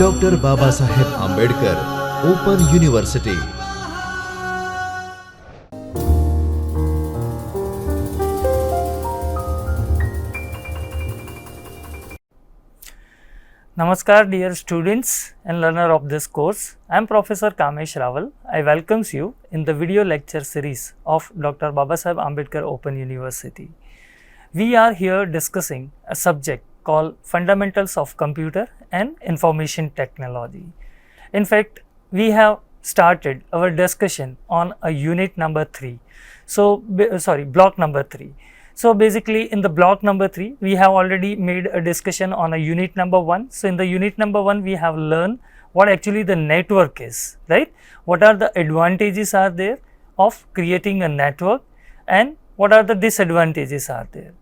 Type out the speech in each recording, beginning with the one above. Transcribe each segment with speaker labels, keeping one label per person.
Speaker 1: Doctor Babasaheb Ambedkar open university.
Speaker 2: Namaskar dear students and learner of this course. I am Professor Kamesh Rawal. I welcomes you in the video lecture series of Dr. Babasaheb Ambedkar Open University. We are here discussing a subject called Fundamentals of Computer and Information Technology. In fact, we have started our discussion on a unit number 3. Block number 3. So basically in the block number 3, we have already made a discussion on a unit number 1. So in the unit number 1, we have learned what actually the network is, right? What are the advantages are there of creating a network and what are the disadvantages are there.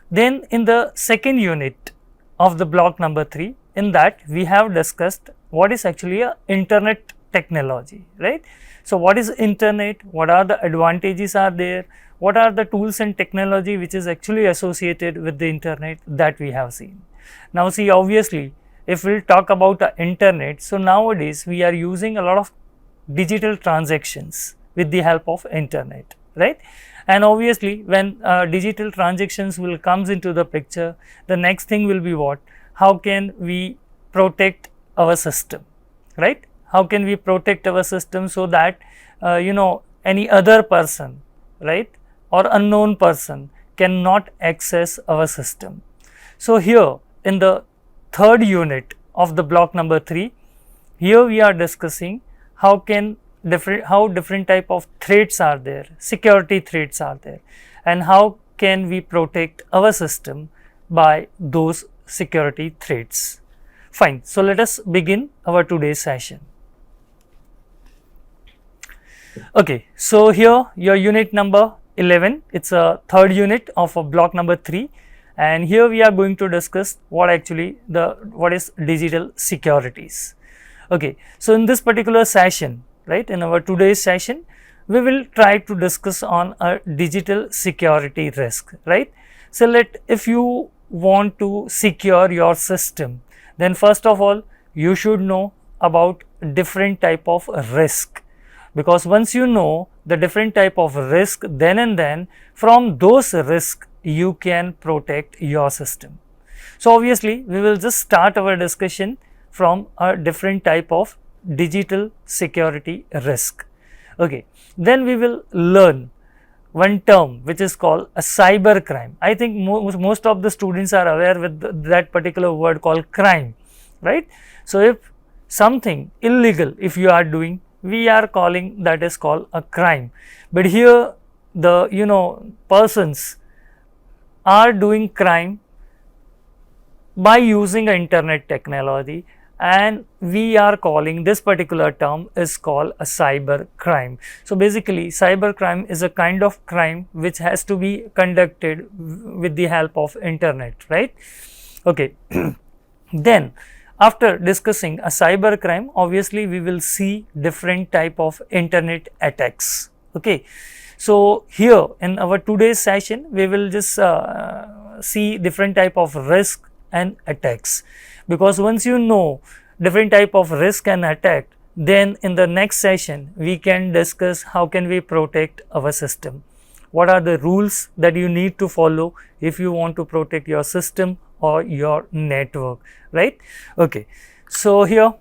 Speaker 2: Then in the second unit of the block number 3, in that we have discussed what is actually a internet technology, right? So what is internet, what are the advantages are there, what are the tools and technology which is actually associated with the internet, that we have seen. Now see, obviously if we will talk about the internet, so nowadays we are using a lot of digital transactions with the help of internet, right? And obviously when digital transactions will comes into the picture, the next thing will be what? How can we protect our system, right? How can we protect our system so that any other person, right, or unknown person cannot access our system. So here in the third unit of the block number 3, here we are discussing how different type of threats are there, security threats are there, and how can we protect our system by those security threats. Fine. So let us begin our today's session. Okay, so here your unit number 11, it's a third unit of a block number 3, and here we are going to discuss what is digital securities. Okay, so in this particular session, right, in our today's session, we will try to discuss on a digital security risk, right. So if you want to secure your system, then first of all you should know about different type of risk, because once you know the different type of risk, then and then from those risks you can protect your system. So obviously we will just start our discussion from a different type of digital security risk. Okay, then we will learn one term which is called a cyber crime. I think most of the students are aware with that particular word called crime, right? So if something illegal if you are doing, we are calling that is called a crime. But here the persons are doing crime by using internet technology, and we are calling this particular term is called a cyber crime. So basically cyber crime is a kind of crime which has to be conducted with the help of internet, right? Okay. Then after discussing a cyber crime, obviously we will see different type of internet attacks. Okay, so here in our today's session we will just see different type of risk and attacks, because once you know different type of risk and attack, then in the next session we can discuss how can we protect our system, what are the rules that you need to follow if you want to protect your system or your network, right? Okay, so here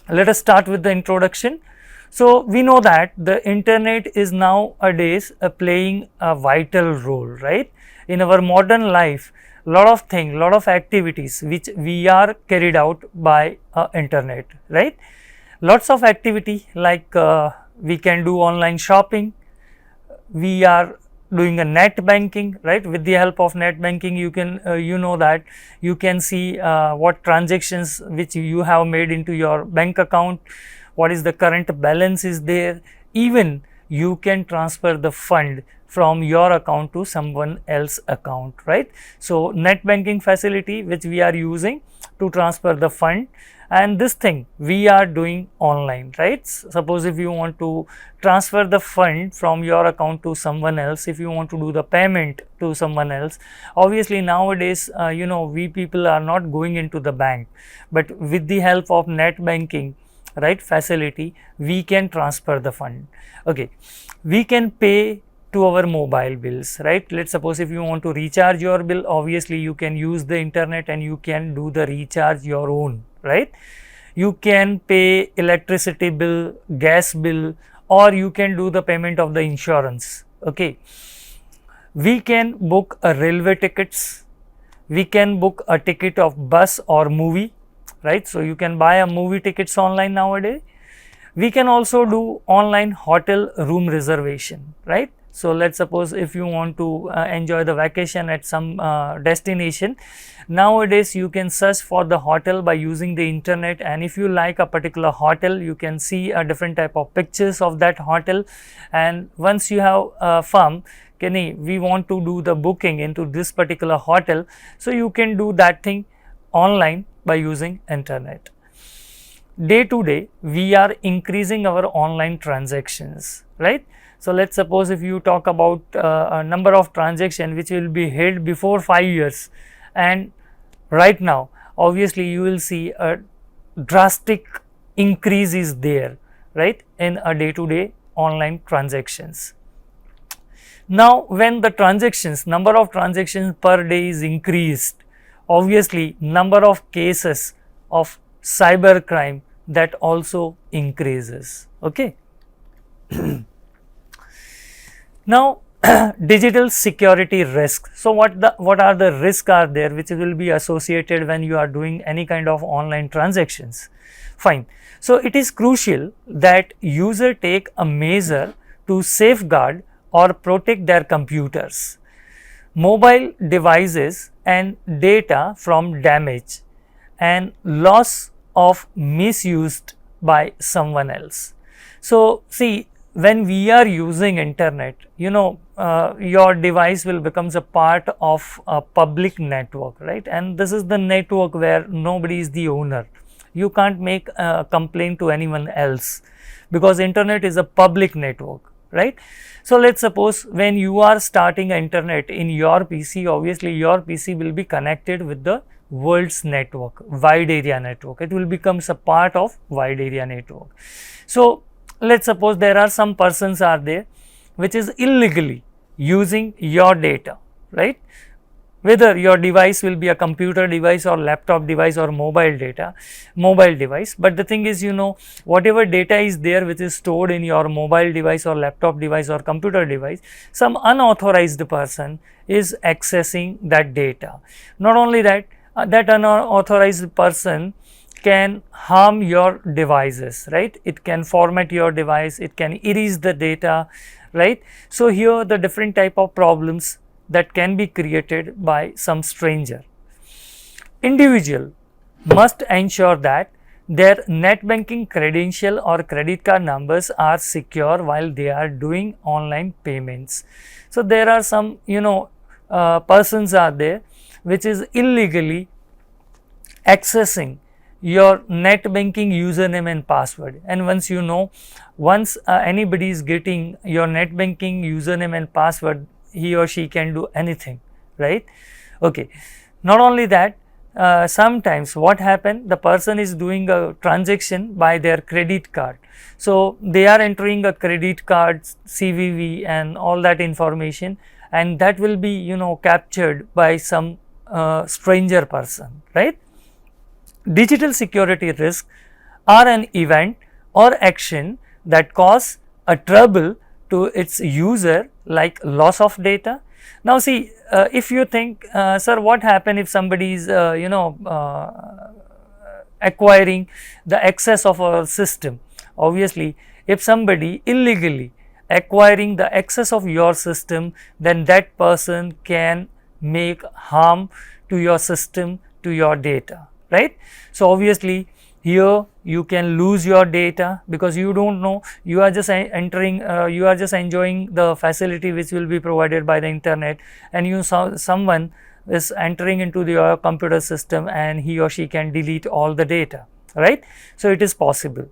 Speaker 2: let us start with the introduction. So we know that the internet is nowadays playing a vital role, right? In our modern life, lot of activities which we are carried out by internet, right? Lots of activity like we can do online shopping, we are doing a net banking, right? With the help of net banking you can that you can see what transactions which you have made into your bank account, what is the current balance is there, even you can transfer the fund from your account to someone else account, right? So net banking facility which we are using, to transfer the fund, and this thing we are doing online, right? Suppose if you want to transfer the fund from your account to someone else, if you want to do the payment to someone else, obviously nowadays we people are not going into the bank, but with the help of net banking, right, facility, we can transfer the fund. Okay, we can pay to our mobile bills, right? Let's suppose if you want to recharge your bill, obviously you can use the internet and you can do the recharge your own, right? You can pay electricity bill, gas bill, or you can do the payment of the insurance. Okay, we can book a railway tickets, we can book a ticket of bus or movie, right? So you can buy a movie tickets online nowadays. We can also do online hotel room reservation, right? So let's suppose if you want to enjoy the vacation at some destination, nowadays you can search for the hotel by using the internet, and if you like a particular hotel, you can see a different type of pictures of that hotel, and once you have found we want to do the booking into this particular hotel, so you can do that thing online by using internet. Day to day we are increasing our online transactions, right? So let's suppose if you talk about a number of transactions which will be held before 5 years, and right now obviously you will see a drastic increase is there, right, in a day to day online transactions. Now when the transactions, number of transactions per day is increased, obviously number of cases of cyber crime that also increases. Okay. Now digital security risk. So what are the risks are there which will be associated when you are doing any kind of online transactions? Fine. So it is crucial that user take a measure to safeguard or protect their computers, mobile devices and data from damage and loss of misused by someone else. So see, when we are using internet, your device will becomes a part of a public network, right? And this is the network where nobody is the owner. You can't make a complaint to anyone else because internet is a public network, right? So let's suppose when you are starting internet in your PC, obviously your PC will be connected with the world's network, wide area network. It will becomes a part of wide area network. So let's suppose there are some persons are there which is illegally using your data, right? Whether your device will be a computer device or laptop device or mobile device, but the thing is, whatever data is there which is stored in your mobile device or laptop device or computer device, some unauthorized person is accessing that data. Not only that, that unauthorized person can harm your devices, right? It can format your device, it can erase the data, right? So here the different type of problems that can be created by some stranger. Individual must ensure that their net banking credential or credit card numbers are secure while they are doing online payments. So there are some persons are there which is illegally accessing your net banking username and password, and once anybody is getting your net banking username and password, he or she can do anything, right? Okay. Not only that, sometimes what happen, the person is doing a transaction by their credit card, so they are entering a credit card CVV and all that information, and that will be captured by some stranger person, right? Digital security risks are an event or action that cause a trouble to its user, like loss of data. Now see, if you think, sir, what happen if somebody is acquiring the access of our system? Obviously, if somebody illegally acquiring the access of your system, then that person can make harm to your system, to your data, right? So obviously here you can lose your data because you don't know, you are just entering, you are just enjoying the facility which will be provided by the internet, and someone is entering into your computer system and he or she can delete all the data, right? So it is possible.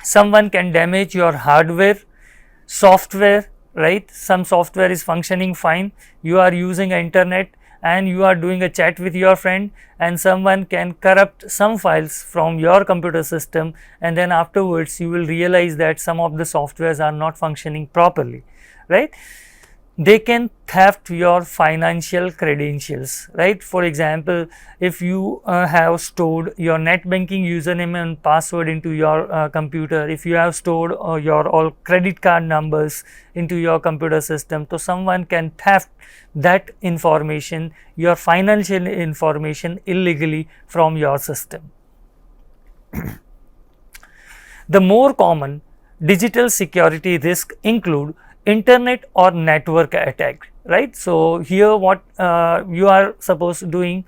Speaker 2: Someone can damage your hardware, software, right? Some software is functioning fine, you are using internet and you are doing a chat with your friend, and someone can corrupt some files from your computer system, and then afterwards you will realize that some of the softwares are not functioning properly, right? They can theft your financial credentials, right? For example, if you have stored your net banking username and password into your computer, if you have stored your all credit card numbers into your computer system, so someone can theft that information, your financial information, illegally from your system. The more common digital security risk include internet or network attack, right? So here what you are supposed doing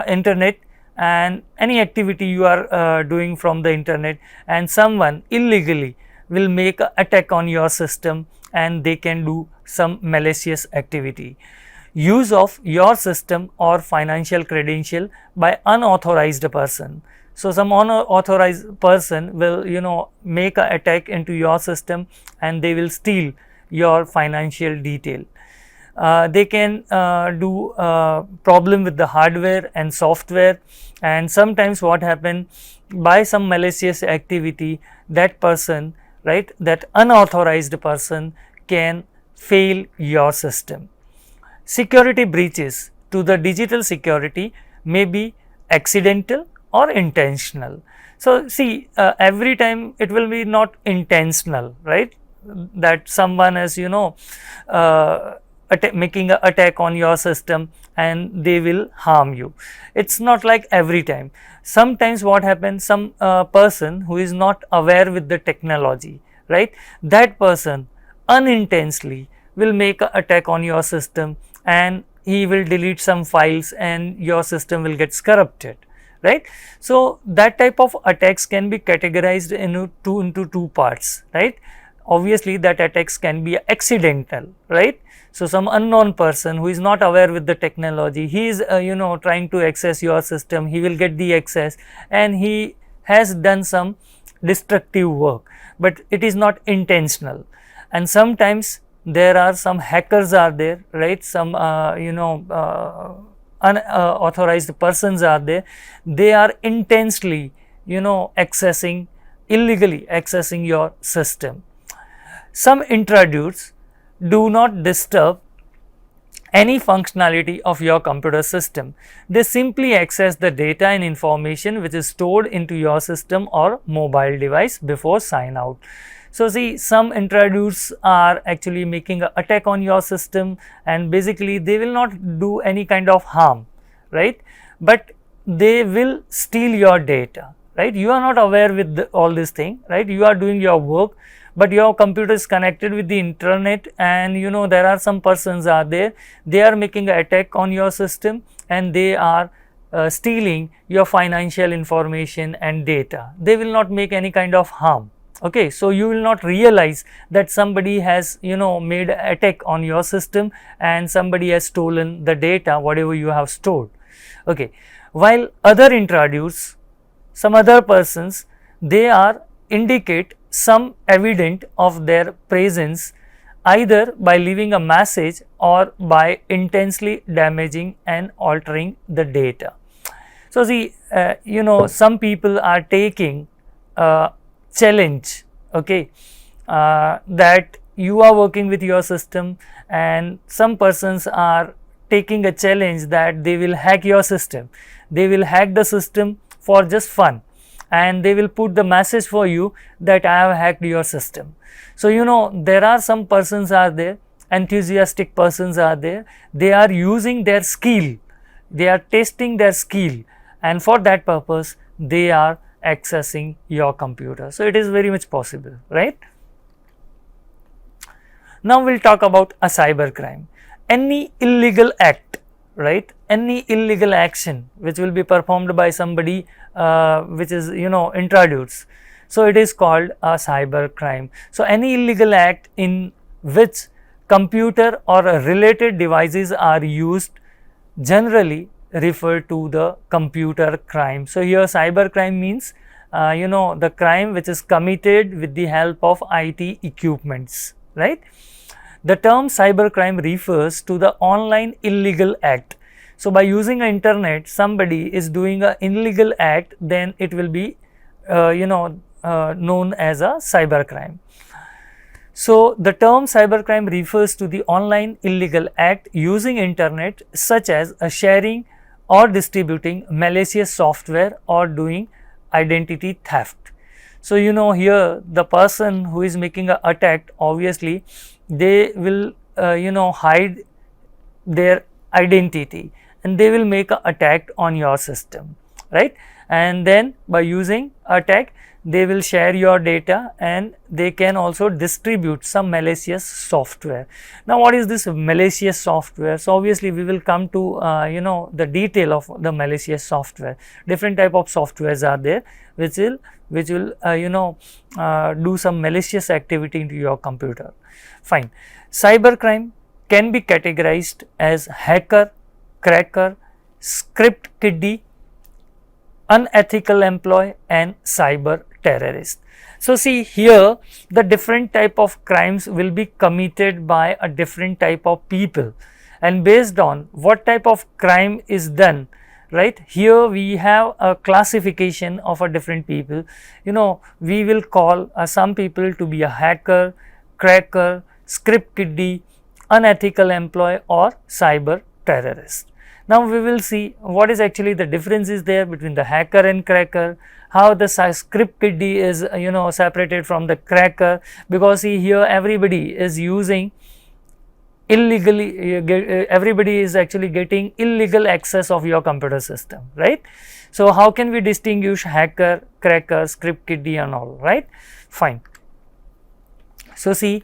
Speaker 2: internet, and any activity you are doing from the internet, and someone illegally will make an attack on your system and they can do some malicious activity. Use of your system or financial credential by unauthorized person. So some unauthorized person will make an attack into your system and they will steal your financial detail. They can do problem with the hardware and software, and sometimes what happen, by some malicious activity, that person, right, that unauthorized person can fail your system. Security breaches to the digital security may be accidental or intentional. So see, every time it will be not intentional, right, that someone is making an attack on your system and they will harm you. It's not like every time. Sometimes what happens, some person who is not aware with the technology, right, that person unintentionally will make an attack on your system and he will delete some files and your system will get corrupted, right? So that type of attacks can be categorized into two parts, right? Obviously that attacks can be accidental, right? So some unknown person who is not aware with the technology, he is trying to access your system, he will get the access and he has done some destructive work, but it is not intentional. And sometimes there are some hackers are there, right? Some unauthorized persons are there, they are intensely illegally accessing your system. Some intruders do not disturb any functionality of your computer system. They simply access the data and information which is stored into your system or mobile device before sign out. So see, some intruders are actually making an attack on your system and basically they will not do any kind of harm, right, but they will steal your data, right? You are not aware with all this thing, right? You are doing your work, but your computer is connected with the internet and there are some persons are there, they are making an attack on your system and they are stealing your financial information and data. They will not make any kind of harm. Okay, so you will not realize that somebody has made an attack on your system and somebody has stolen the data whatever you have stored. Okay, while other intruders, some other persons, they are indicate some evidence of their presence either by leaving a message or by intensely damaging and altering the data. So see, some people are taking challenge, okay, that you are working with your system and some persons are taking a challenge that they will hack your system. They will hack the system for just fun and they will put the message for you that I have hacked your system. So there are some persons are there, enthusiastic persons are there, they are using their skill, they are testing their skill, and for that purpose they are accessing your computer. So it is very much possible, right? Now we will talk about a cyber crime. Any illegal act, right, any illegal action which will be performed by somebody which is introduced, so it is called a cyber crime. So any illegal act in which computer or related devices are used, generally refer to the computer crime. So here cyber crime means the crime which is committed with the help of IT equipments, right? The term cybercrime refers to the online illegal act. So by using internet, somebody is doing an illegal act, then it will be known as a cybercrime. So the term cybercrime refers to the online illegal act using internet, such as sharing or distributing malicious software or doing identity theft. So here the person who is making an attack, obviously they will hide their identity and they will make an attack on your system, right? And then by using attack, they will share your data and they can also distribute some malicious software. Now what is this malicious software? So obviously we will come to the detail of the malicious software. Different type of softwares are there which will do some malicious activity into your computer. Fine. Cybercrime can be categorized as hacker, cracker, script kiddie, unethical employee and cyber terrorist. So see here, the different type of crimes will be committed by a different type of people, and based on what type of crime is done, right, here we have a classification of a different people. We will call some people to be a hacker, cracker, script kiddie, unethical employee or cyber terrorist. Now we will see what is actually the difference is there between the hacker and cracker, how the script kiddie is separated from the cracker, because see here everybody is using illegally, everybody is actually getting illegal access of your computer system, right? So how can we distinguish hacker, cracker, script kiddie and all, right? Fine. So see,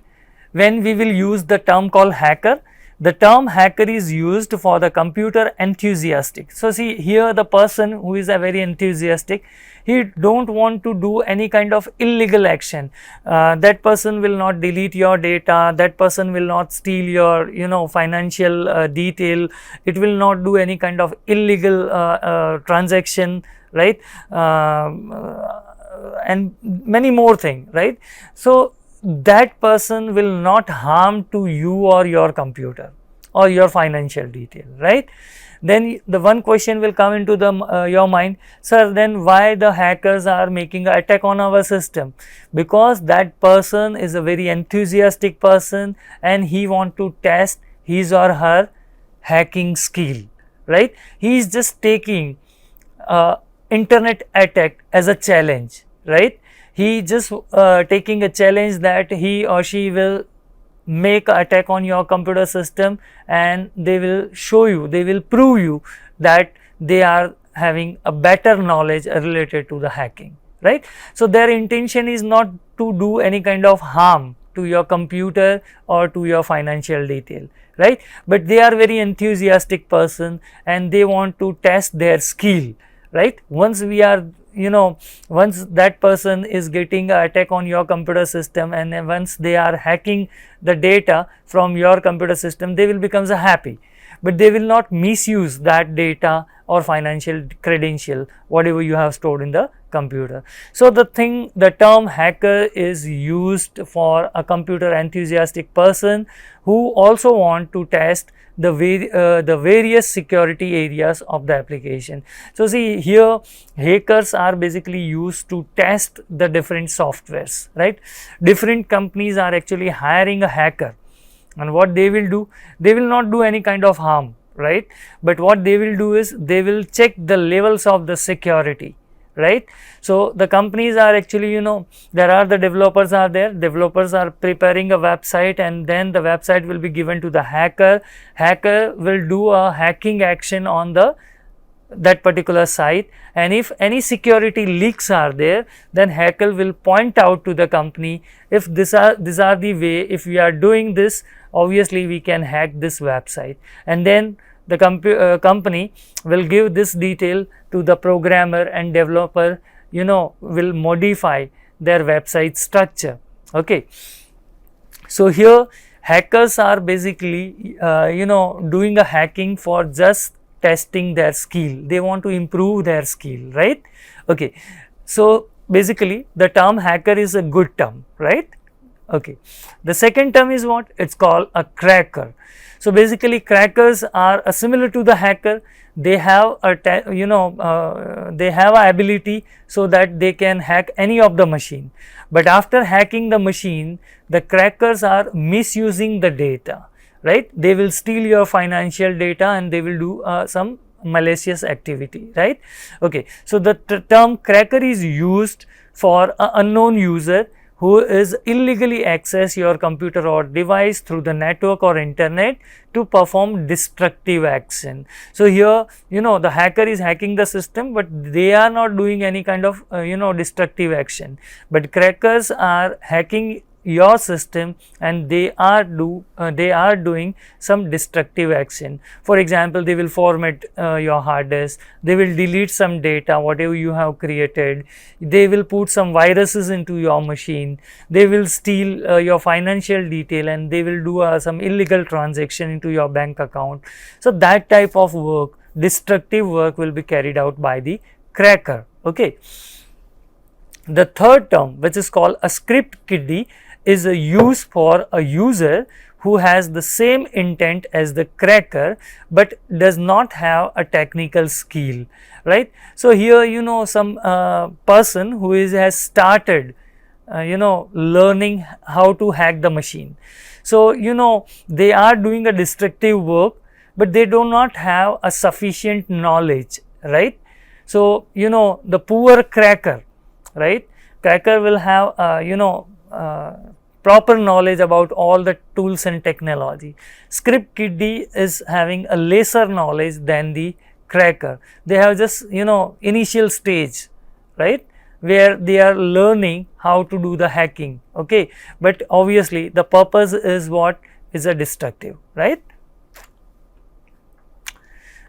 Speaker 2: when we will use the term called hacker, the term hacker is used for the computer enthusiastic. So see here the person who is a very enthusiastic, he don't want to do any kind of illegal action. That person will not delete your data, that person will not steal your financial detail, it will not do any kind of illegal transaction, right? And many more things, right? So that person will not harm to you or your computer or your financial detail, right? Then the one question will come into your mind, sir, then why the hackers are making an attack on our system? Because that person is a very enthusiastic person and he want to test his or her hacking skill, right? He is just taking internet attack as a challenge, right? He just taking a challenge that he or she will make an attack on your computer system and they will show you, they will prove you that they are having a better knowledge related to the hacking, right? So their intention is not to do any kind of harm to your computer or to your financial detail, right? But they are very enthusiastic person and they want to test their skill, right? Once we are once that person is getting an attack on your computer system and then once they are hacking the data from your computer system, they will become happy, but they will not misuse that data or financial credential, whatever you have stored in the computer. So the term hacker is used for a computer enthusiastic person who also want to test the various security areas of the application. So see here, hackers are basically used to test the different softwares, right? Different companies are actually hiring a hacker, and what they will do, they will not do any kind of harm, right? But what they will do is they will check the levels of the security, right? So the companies are actually there are the developers are there, developers are preparing a website and then the website will be given to the hacker. Hacker will do a hacking action on that particular site, and if any security leaks are there, then hacker will point out to the company, if these are the way, if we are doing this, obviously we can hack this website, and then the company will give this detail to the programmer and developer, will modify their website structure. Okay. So here hackers are basically doing a hacking for just testing their skill. They want to improve their skill, right? Okay, so basically the term hacker is a good term, right? Okay, the second term is what? It's called a cracker. So basically crackers are similar to the hacker. They have a they have a ability so that they can hack any of the machine, but after hacking the machine, the crackers are misusing the data, right? They will steal your financial data and they will do some malicious activity, right? Okay, so the term cracker is used for an unknown user who is illegally access your computer or device through the network or internet to perform destructive action. So here, the hacker is hacking the system, but they are not doing any kind of destructive action, but crackers are hacking your system and they are doing some destructive action. For example, they will format your hard disk, they will delete some data whatever you have created, they will put some viruses into your machine, they will steal your financial detail, and they will do some illegal transaction into your bank account. So that type of work, destructive work, will be carried out by the cracker. Okay, the third term, which is called a script kiddie, is a use for a user who has the same intent as the cracker but does not have a technical skill, right? So here some person who has started learning how to hack the machine. So they are doing a destructive work, but they do not have a sufficient knowledge, right? So the poor cracker, right? Cracker will have proper knowledge about all the tools and technology. Script kiddie is having a lesser knowledge than the cracker. They have just initial stage, right, where they are learning how to do the hacking. Okay, but obviously the purpose is what is a destructive, right?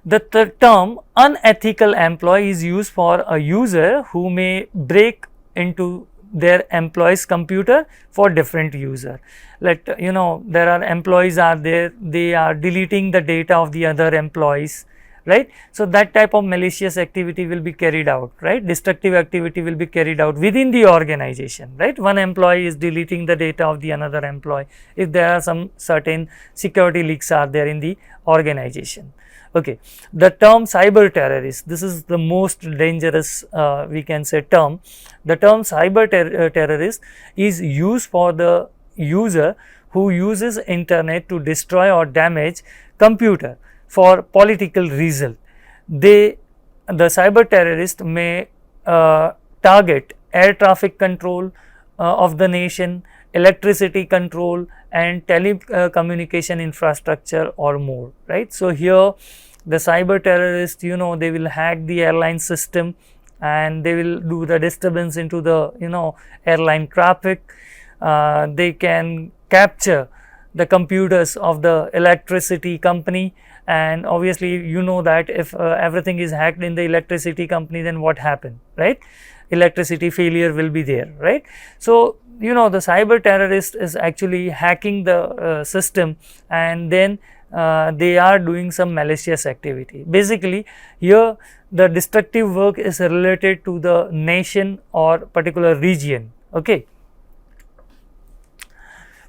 Speaker 2: The term unethical employee is used for a user who may break into their employee's computer for different user. There are employees are there, they are deleting the data of the other employees, right? So that type of malicious activity will be carried out, right? Destructive activity will be carried out within the organization, right? One employee is deleting the data of the another employee if there are some certain security leaks are there in the organization. Okay, the term cyber terrorist, this is the most dangerous we can say term. The term cyber terrorist is used for the user who uses internet to destroy or damage computer for political reason. The cyber terrorist may target air traffic control of the nation, electricity control, and telecommunication infrastructure or more, right? So here the cyber terrorists, they will hack the airline system and they will do the disturbance into the airline traffic. They can capture the computers of the electricity company, and obviously that if everything is hacked in the electricity company, then what happened, right? Electricity failure will be there, right? So the cyber terrorist is actually hacking the system, and then they are doing some malicious activity. Basically here the destructive work is related to the nation or particular region. Okay,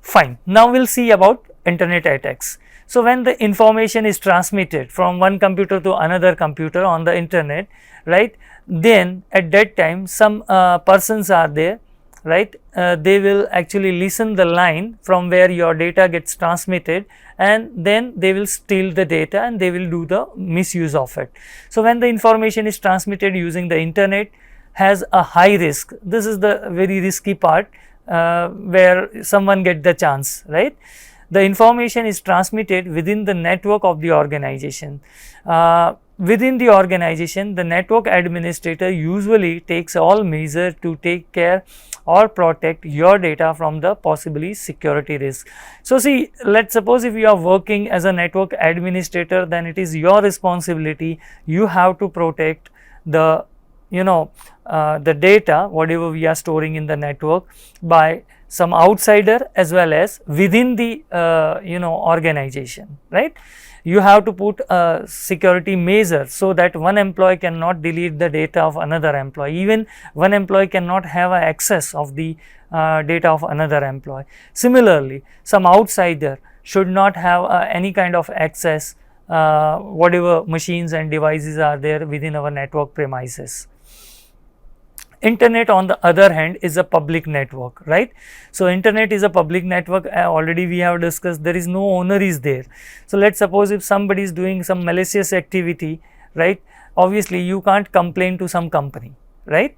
Speaker 2: fine. Now we will see about internet attacks. So when the information is transmitted from one computer to another computer on the internet, right, then at that time some persons are there, right, they will actually listen the line from where your data gets transmitted, and then they will steal the data and they will do the misuse of it. So when the information is transmitted using the internet, has a high risk. This is the very risky part where someone get the chance, right? The information is transmitted within the network of the organization. Within the organization, the network administrator usually takes all measures to take care or protect your data from the possibly security risk. So see, let's suppose if you are working as a network administrator, then it is your responsibility. You have to protect the the data whatever we are storing in the network by some outsider as well as within the organization, right? You have to put a security measure so that one employee cannot delete the data of another employee, even one employee cannot have access of the data of another employee. Similarly, some outsider should not have any kind of access whatever machines and devices are there within our network premises. Internet on the other hand is a public network, right? So internet is a public network, already we have discussed, there is no owner is there. So let's suppose if somebody is doing some malicious activity, right, obviously you can't complain to some company, right?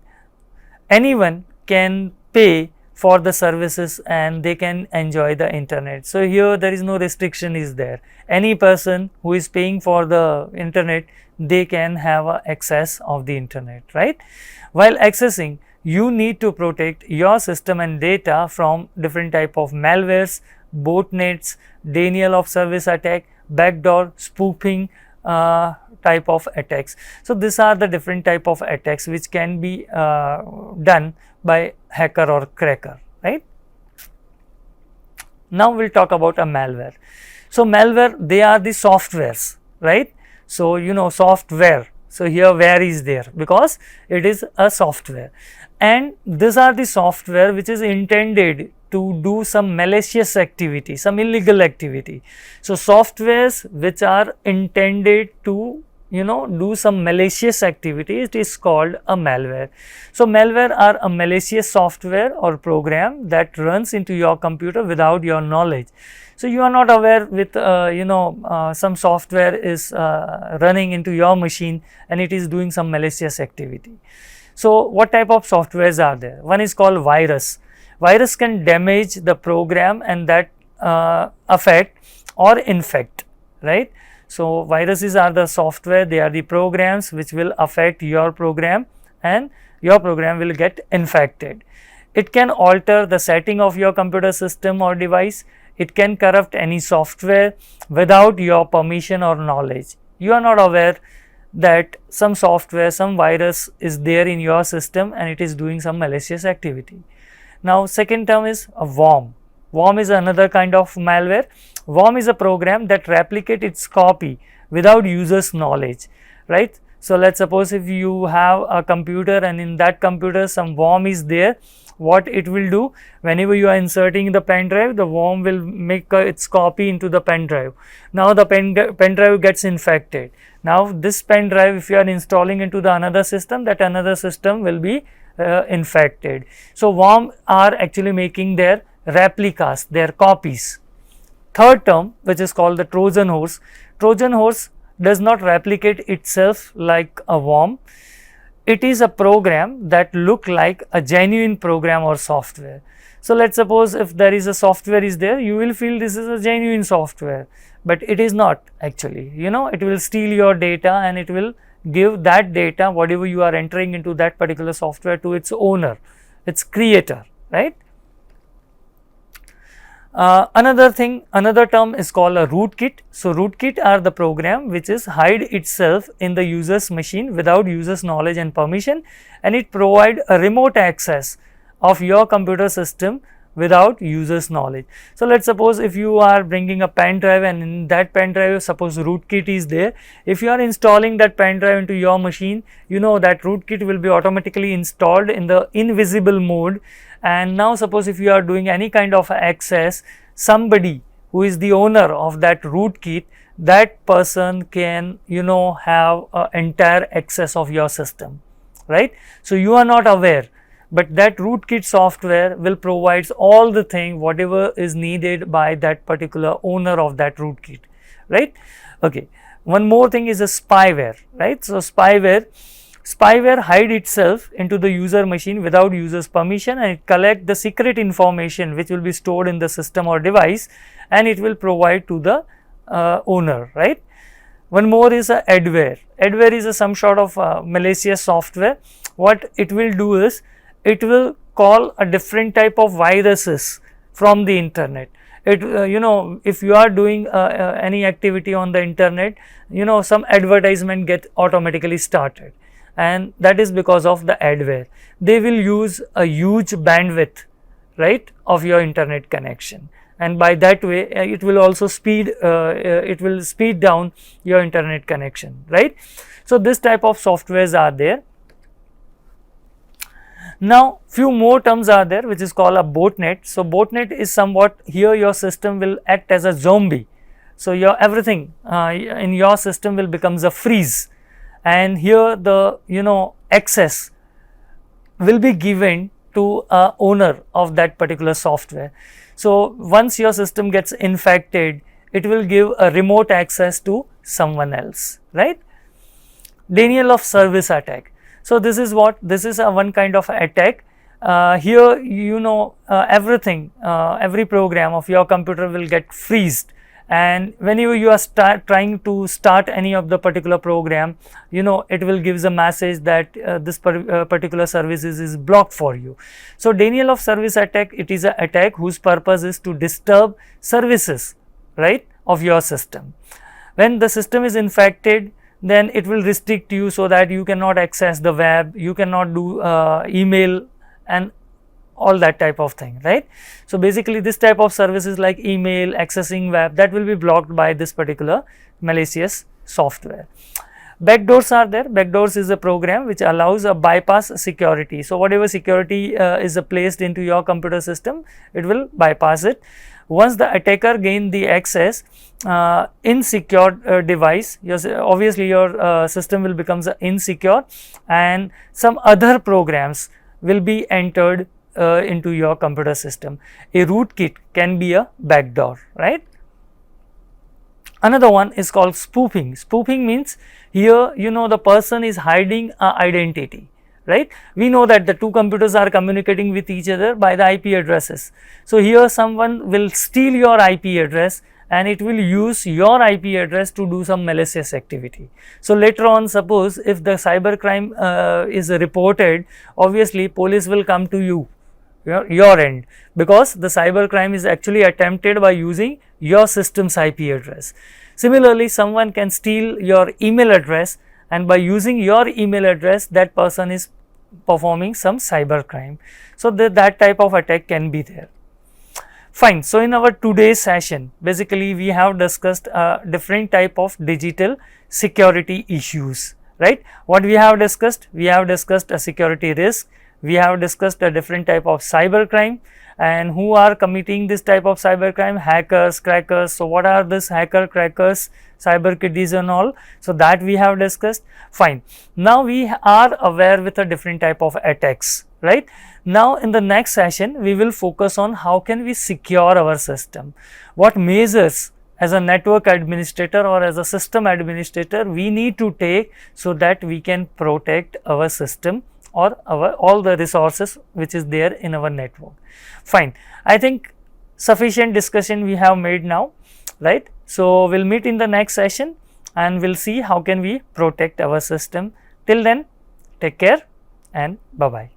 Speaker 2: Anyone can pay for the services and they can enjoy the internet. So here there is no restriction is there. Any person who is paying for the internet, they can have access of the internet, right? While accessing, you need to protect your system and data from different type of malwares, botnets, denial of service attack, backdoor, spoofing type of attacks. So these are the different type of attacks which can be done by hacker or cracker, right? Now we will talk about a malware. So malware, they are the softwares, right? So software. So here where is there because it is a software, and these are the software which is intended to do some malicious activity, some illegal activity. So softwares which are intended to do some malicious activity, it is called a malware. So malware are a malicious software or program that runs into your computer without your knowledge. So you are not aware with some software is running into your machine and it is doing some malicious activity. So what type of softwares are there? One is called virus. Virus can damage the program and that affect or infect, right? So viruses are the software, they are the programs which will affect your program and your program will get infected. It can alter the setting of your computer system or device. It can corrupt any software without your permission or knowledge. You are not aware that some software, some virus is there in your system and it is doing some malicious activity. Now second term is a worm. Worm is another kind of malware. Worm is a program that replicates its copy without user's knowledge, right? So let's suppose if you have a computer and in that computer some worm is there, what it will do, whenever you are inserting the pen drive, the worm will make its copy into the pen drive. Now the pen drive gets infected. Now this pen drive, if you are installing into the another system, that another system will be infected. So worm are actually making their replicas, their copies. Third term, which is called the Trojan horse. Trojan horse does not replicate itself like a worm. It is a program that look like a genuine program or software. So let's suppose if there is a software is there, you will feel this is a genuine software, but it is not actually. It will steal your data and it will give that data, whatever you are entering into that particular software, to its owner, its creator, right? Another term is called a rootkit. So rootkit are the program which is hide itself in the user's machine without user's knowledge and permission, and it provide a remote access of your computer system without user's knowledge. So let's suppose if you are bringing a pen drive and in that pen drive, suppose rootkit is there. If you are installing that pen drive into your machine, that rootkit will be automatically installed in the invisible mode. And now suppose if you are doing any kind of access, somebody who is the owner of that rootkit, that person can have entire access of your system, right? So you are not aware, but that rootkit software will provide all the thing whatever is needed by that particular owner of that rootkit, right? Okay, one more thing is a spyware, right? So spyware hide itself into the user machine without user's permission, and it collect the secret information which will be stored in the system or device, and it will provide to the owner, right? One more is a adware. Adware is some sort of malicious software. What it will do is it will call a different type of viruses from the internet. It if you are doing any activity on the internet, some advertisement get automatically started, and that is because of the adware. They will use a huge bandwidth, right, of your internet connection, and by that way it will also speed down your internet connection, right. So this type of softwares are there. Now few more terms are there which is called a botnet. So botnet is somewhat, here your system will act as a zombie. So your everything in your system will becomes a freeze, and here the access will be given to a owner of that particular software. So once your system gets infected, it will give a remote access to someone else, right. Denial of service attack. So this is what, this is a one kind of attack. Here everything, every program of your computer will get freezed, and whenever you are trying to start any of the particular program, it will gives a message that this particular services is blocked for you. So denial of service attack, it is an attack whose purpose is to disturb services, right, of your system. When the system is infected, then it will restrict you so that you cannot access the web, you cannot do email and all that type of thing, right. So basically this type of services like email, accessing web, that will be blocked by this particular malicious software. Backdoors are there. Backdoors is a program which allows a bypass security. So whatever security is placed into your computer system, it will bypass it. Once the attacker gain the access insecure device, obviously your system will becomes insecure, and some other programs will be entered into your computer system. A rootkit can be a backdoor, right. Another one is called spoofing. Spoofing means here the person is hiding a identity, right. We know that the two computers are communicating with each other by the IP addresses. So here someone will steal your IP address, and it will use your IP address to do some malicious activity. So later on, suppose if the cyber crime is reported, obviously police will come to your end, because the cyber crime is actually attempted by using your system's IP address. Similarly, someone can steal your email address, and by using your email address, that person is performing some cyber crime. So that type of attack can be there. Fine. So in our today's session, basically we have discussed different type of digital security issues, right. What we have discussed? We have discussed a security risk, we have discussed a different type of cyber crime, and who are committing this type of cyber crime? Hackers, crackers. So what are this hacker, crackers, cyber kiddies and all? So that we have discussed. Fine. Now we are aware with a different type of attacks, right. Now in the next session we will focus on how can we secure our system, what measures as a network administrator or as a system administrator we need to take so that we can protect our system or all the resources which is there in our network. Fine. I think sufficient discussion we have made now, right. So we'll meet in the next session and we'll see how can we protect our system. Till then, take care and bye bye.